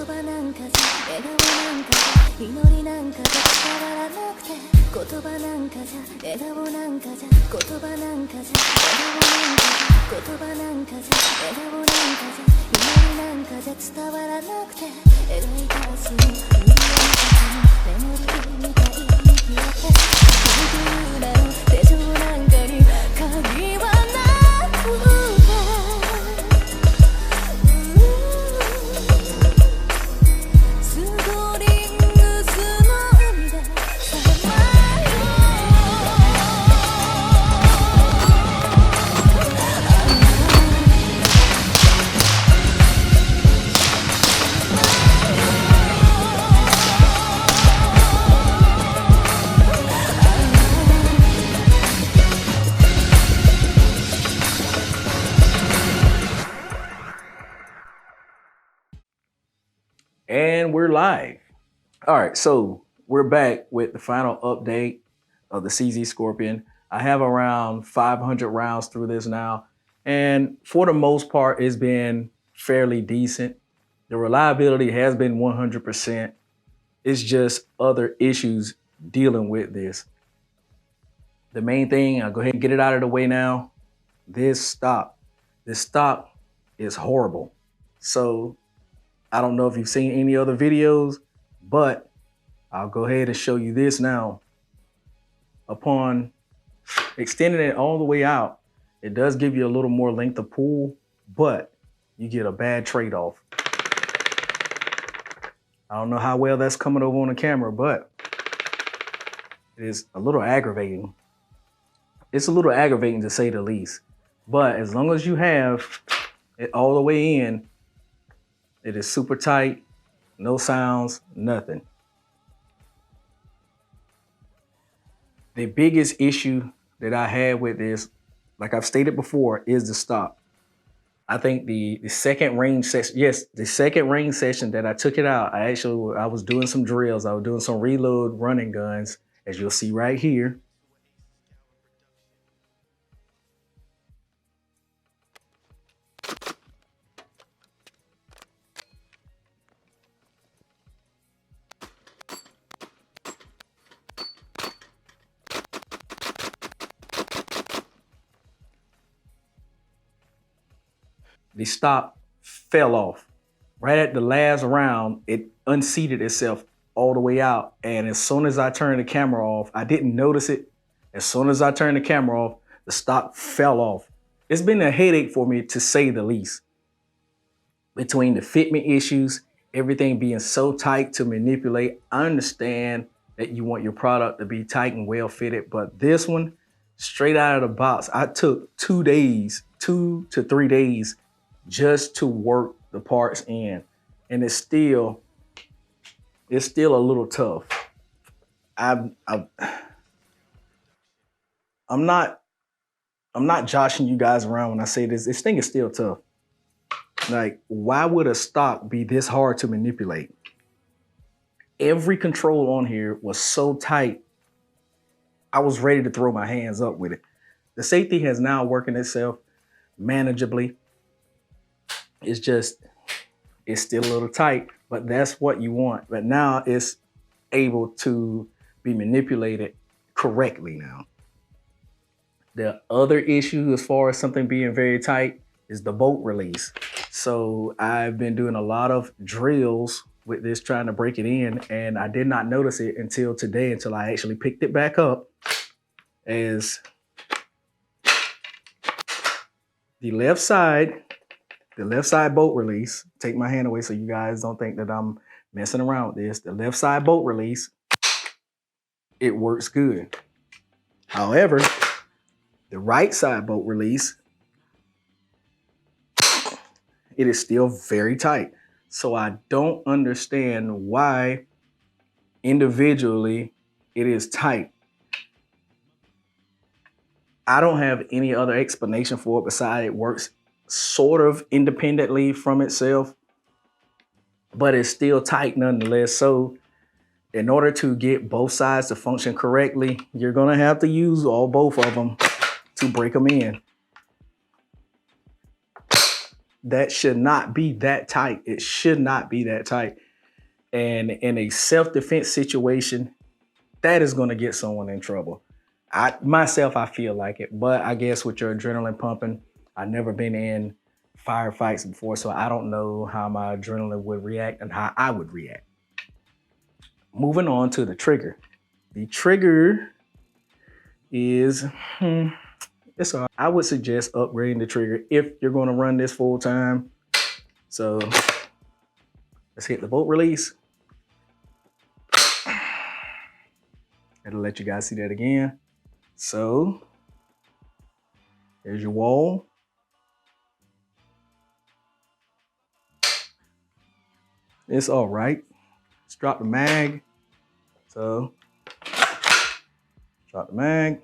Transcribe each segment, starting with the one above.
葉なんかじゃ笑顔なんかじゃ祈りなんかじゃ伝わらなくて言葉なんかじゃ笑顔なんかじゃ言葉なんかじゃ笑顔なんかじゃ言葉なんかじゃ笑顔なんかじゃ祈りなんかじゃ伝わらなくて描いた明日に無理やりメモリーみたいに消えて僕らの手錠なんかに鍵はなくてAnd we're live. All right, so we're back with the final update of the CZ Scorpion. I have around 500 rounds through this now, and for the most part, it's been fairly decent. The reliability has been 100%. It's just other issues dealing with this. The main thing, I'll go ahead and get it out of the way now. This stock is horrible. So I don't know if you've seen any other videos, but I'll go ahead and show you this now. Upon extending it all the way out, it does give you a little more length of pull, but you get a bad trade-off. I don't know how well that's coming over on the camera, but it is a little aggravating. It's a little aggravating to say the least, but as long as you have it all the way in, it is super tight, no sounds, nothing. The biggest issue that I had with this, like I've stated before, is the stop. I think the second range session, yes, the second range session that I took it out, I was doing some drills. I was doing some reload running guns, as you'll see right here. The stop fell off. Right at the last round, it unseated itself all the way out. And as soon as I turned the camera off, I didn't notice it. As soon as I turned the camera off, the stop fell off. It's been a headache for me, to say the least. Between the fitment issues, everything being so tight to manipulate, I understand that you want your product to be tight and well fitted, but this one, straight out of the box, I took 2 days, 2 to 3 days, just to work the parts in, and it's still a little tough. I'm not joshing you guys around when I say this. This thing is still tough. Like, why would a stock be this hard to manipulate? Every control on here was so tight, I was ready to throw my hands up with it. The safety has now working itself manageably. It's still a little tight, but that's what you want. But now it's able to be manipulated correctly now. The other issue as far as something being very tight is the bolt release. So I've been doing a lot of drills with this, trying to break it in, and I did not notice it until today, until I actually picked it back up. As the left side bolt release, take my hand away so you guys don't think that I'm messing around with this. The left side bolt release, it works good. However, the right side bolt release, it is still very tight. So I don't understand why individually it is tight. I don't have any other explanation for it besides it works sort of independently from itself, but it's still tight nonetheless. So in order to get both sides to function correctly, you're gonna have to use both of them to break them in. that should not be that tight. It should not be that tight. And in a self-defense situation, that is going to get someone in trouble. I feel like it, but I guess with your adrenaline pumping, I've never been in firefights before, so I don't know how my adrenaline would react and how I would react. Moving on to the trigger. The trigger is, it's all right. I would suggest upgrading the trigger if you're going to run this full time. So let's hit the bolt release. It'll let you guys see that again. So there's your wall. It's all right. Let's drop the mag. So drop the mag.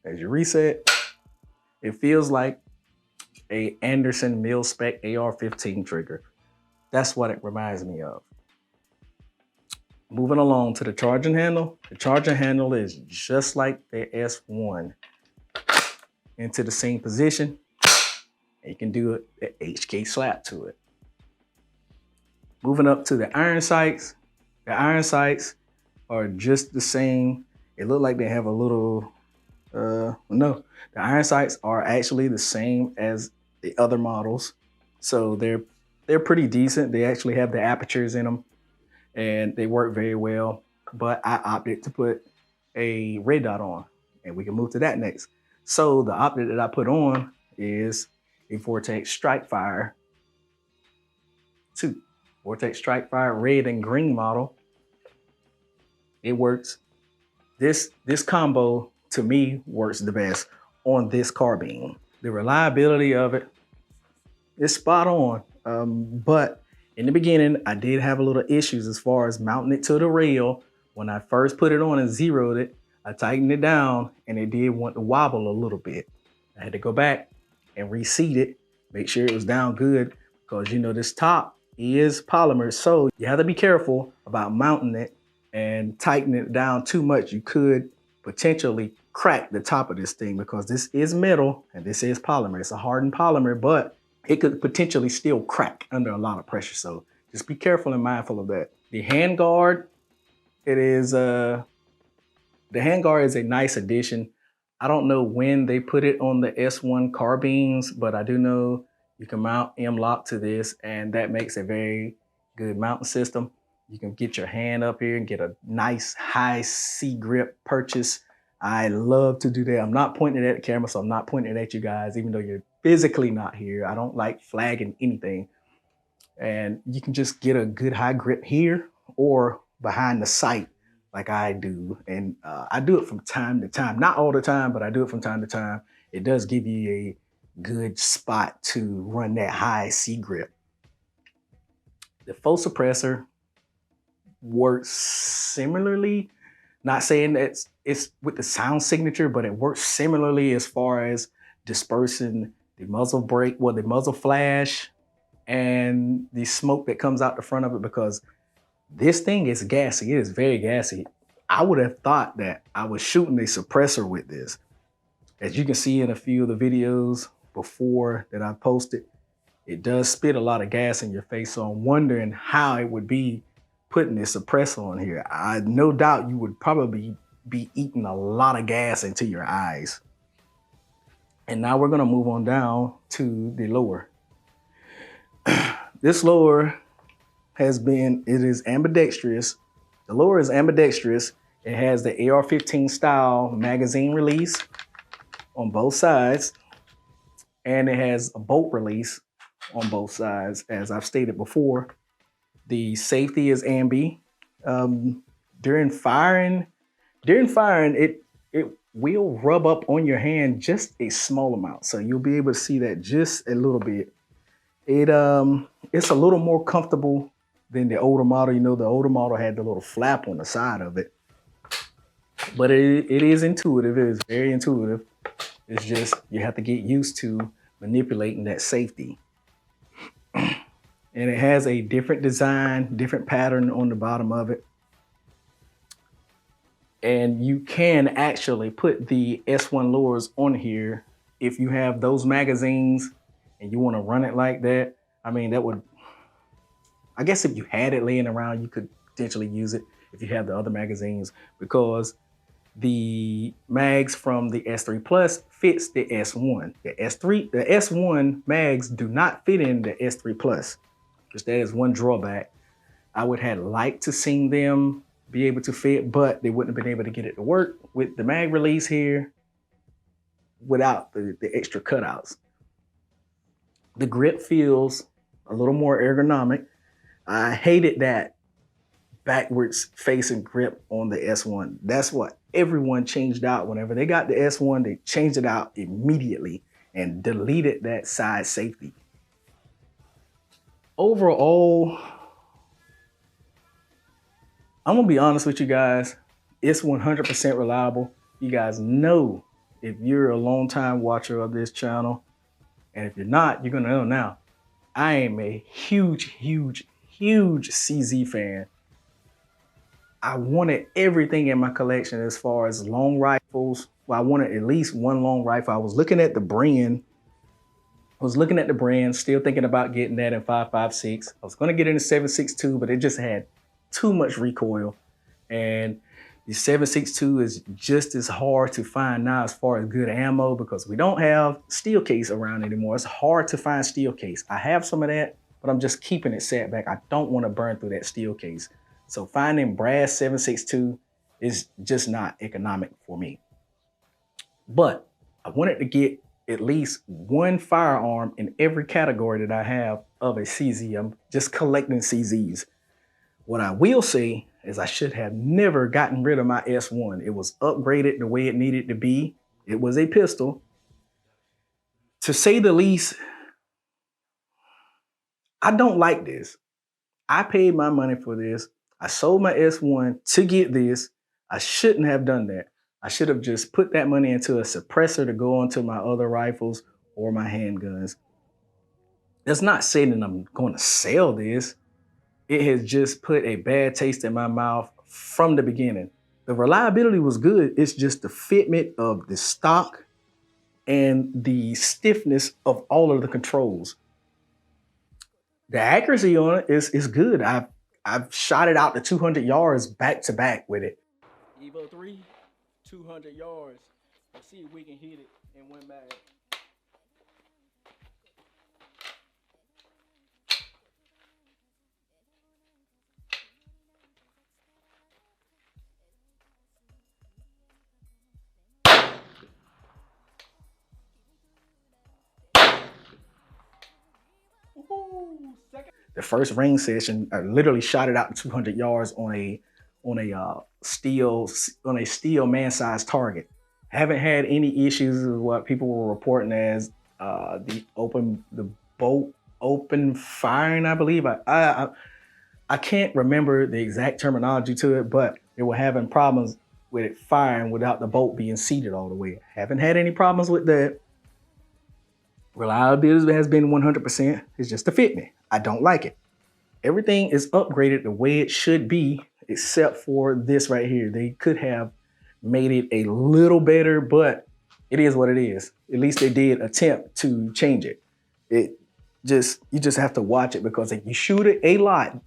There's your reset. It feels like a Anderson mil-spec AR-15 trigger. That's what it reminds me of. Moving along to the charging handle. The charging handle is just like the S1. Into the same position. And you can do an HK slap to it. Moving up to the iron sights. The iron sights are just the same. It looked like they have a little, no. The iron sights are actually the same as the other models. So they're pretty decent. They actually have the apertures in them and they work very well. But I opted to put a red dot on and we can move to that next. So the optic that I put on is a Vortex Strike Fire 2. Vortex Strike Fire red and green model. It works. This combo to me works the best on this carbine. The reliability of it is spot on. But in the beginning, I did have a little issues as far as mounting it to the rail. When I first put it on and zeroed it, I tightened it down and it did want to wobble a little bit. I had to go back and reseat it, make sure it was down good because you know this top is polymer. So you have to be careful about mounting it and tightening it down too much. You could potentially crack the top of this thing because this is metal and this is polymer. It's a hardened polymer, but it could potentially still crack under a lot of pressure. So just be careful and mindful of that. The handguard, the handguard is a nice addition. I don't know when they put it on the S1 carbines, but I do know you can mount M-LOK to this and that makes a very good mounting system. You can get your hand up here and get a nice high C grip purchase. I love to do that. I'm not pointing at the camera, so I'm not pointing at you guys, even though you're physically not here. I don't like flagging anything. And you can just get a good high grip here or behind the sight like I do. And I do it from time to time. Not all the time, but I do it from time to time. It does give you a good spot to run that high C grip. The faux suppressor works similarly. Not saying that it's with the sound signature, but it works similarly as far as dispersing the muzzle brake, well, the muzzle flash and the smoke that comes out the front of it, because this thing is gassy. It is very gassy. I would have thought that I was shooting a suppressor with this. As you can see in a few of the videos before that I posted, it does spit a lot of gas in your face. So I'm wondering how it would be putting this suppressor on here. I no doubt you would probably be eating a lot of gas into your eyes. And now we're gonna move on down to the lower. This lower it is ambidextrous. The lower is ambidextrous. It has the AR-15 style magazine release on both sides. And it has a bolt release on both sides, as I've stated before. The safety is ambi. During firing, it will rub up on your hand just a small amount. So you'll be able to see that just a little bit. It's a little more comfortable than the older model. You know, the older model had the little flap on the side of it. But it is intuitive. It is very intuitive. It's just you have to get used to manipulating that safety. And it has a different design, different pattern on the bottom of it. And you can actually put the S1 lowers on here if you have those magazines and you want to run it like that, I mean, that would, I guess if you had it laying around, you could potentially use it if you have the other magazines, because the mags from the S3 Plus fits the S1. The S1 mags do not fit in the S3 Plus, because that is one drawback. I would have liked to seen them be able to fit, but they wouldn't have been able to get it to work with the mag release here without the extra cutouts. The grip feels a little more ergonomic. I hated that backwards facing grip on the S1. That's what everyone changed out. Whenever they got the S1, they changed it out immediately and deleted that side safety. Overall, I'm gonna be honest with you guys, it's 100% reliable. You guys know, if you're a long time watcher of this channel, and if you're not, you're gonna know now, I am a huge CZ fan. I wanted everything in my collection as far as long rifles. Well, I wanted at least one long rifle. I was looking at the brand. Still thinking about getting that in 5.56. I was gonna get it in 7.62, but it just had too much recoil. And the 7.62 is just as hard to find now as far as good ammo, because we don't have steel case around anymore. It's hard to find steel case. I have some of that, but I'm just keeping it set back. I don't want to burn through that steel case. So finding brass 7.62 is just not economic for me. But I wanted to get at least one firearm in every category that I have of a CZ. I'm just collecting CZs. What I will say is I should have never gotten rid of my S1. It was upgraded the way it needed to be. It was a pistol. To say the least, I don't like this. I paid my money for this. I sold my S1 to get this. I shouldn't have done that. I should have just put that money into a suppressor to go onto my other rifles or my handguns. That's not saying that I'm going to sell this. It has just put a bad taste in my mouth from the beginning. The reliability was good. It's just the fitment of the stock and the stiffness of all of the controls. The accuracy on it is good. I've shot it out to 200 yards back to back with it. Evo 3, 200 yards. Let's see if we can hit it in one mag. The first range session, I literally shot it out to 200 yards on a steel man-sized target. Haven't had any issues with what people were reporting as the bolt open firing, I believe. I can't remember the exact terminology to it, but they were having problems with it firing without the bolt being seated all the way. Haven't had any problems with that. Reliability has been 100%. It's just to fit me. I don't like it. Everything is upgraded the way it should be, except for this right here. They could have made it a little better, but it is what it is. At least they did attempt to change it. You just have to watch it, because if you shoot it a lot,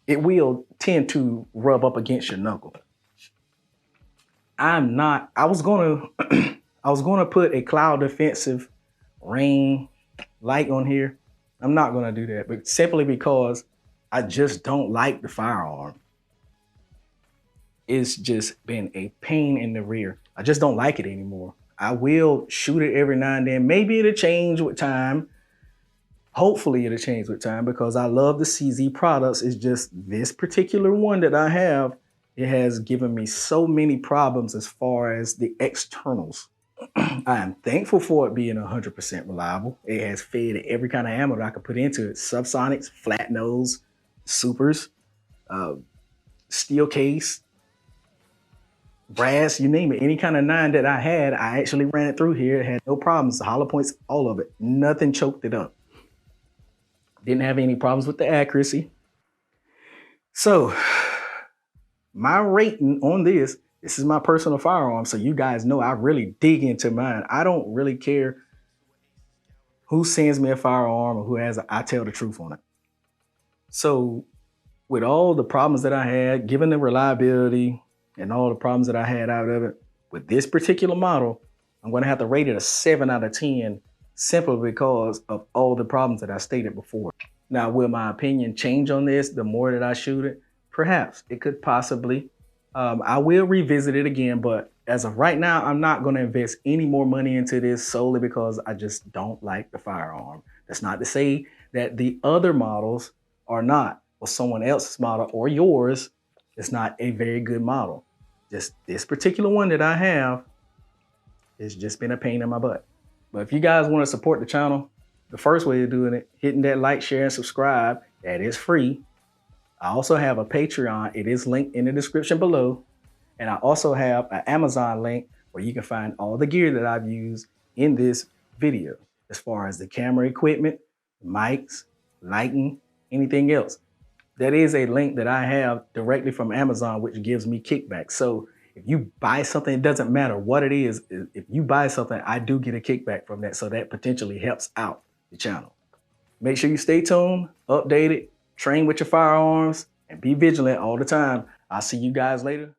it will tend to rub up against your knuckle. I was gonna put a cloud defensive rain light on here. I'm not gonna do that, but simply because I just don't like the firearm. It's just been a pain in the rear. I just don't like it anymore. I will shoot it every now and then. Maybe it'll change with time. Hopefully it'll change with time, because I love the CZ products. It's just this particular one that I have, it has given me so many problems as far as the externals. I am thankful for it being 100% reliable. It has fed every kind of ammo that I could put into it. Subsonics, flat nose, supers, steel case, brass, you name it. Any kind of 9 that I had, I actually ran it through here. It had no problems. The hollow points, all of it. Nothing choked it up. Didn't have any problems with the accuracy. So my rating on this is my personal firearm, so you guys know I really dig into mine. I don't really care who sends me a firearm or who has I tell the truth on it. So with all the problems that I had, given the reliability and all the problems that I had out of it, with this particular model, I'm gonna have to rate it a 7 out of 10 simply because of all the problems that I stated before. Now, will my opinion change on this the more that I shoot it? Perhaps. It could possibly. I will revisit it again, but as of right now, I'm not gonna invest any more money into this solely because I just don't like the firearm. That's not to say that the other models are not, or someone else's model or yours is not a very good model. Just this particular one that I have, it's just been a pain in my butt. But if you guys want to support the channel, the first way of doing it, hitting that like, share, and subscribe, that is free. I also have a Patreon. It is linked in the description below. And I also have an Amazon link where you can find all the gear that I've used in this video, as far as the camera equipment, mics, lighting, anything else. That is a link that I have directly from Amazon, which gives me kickback. So if you buy something, it doesn't matter what it is. If you buy something, I do get a kickback from that. So that potentially helps out the channel. Make sure you stay tuned, updated, train with your firearms, and be vigilant all the time. I'll see you guys later.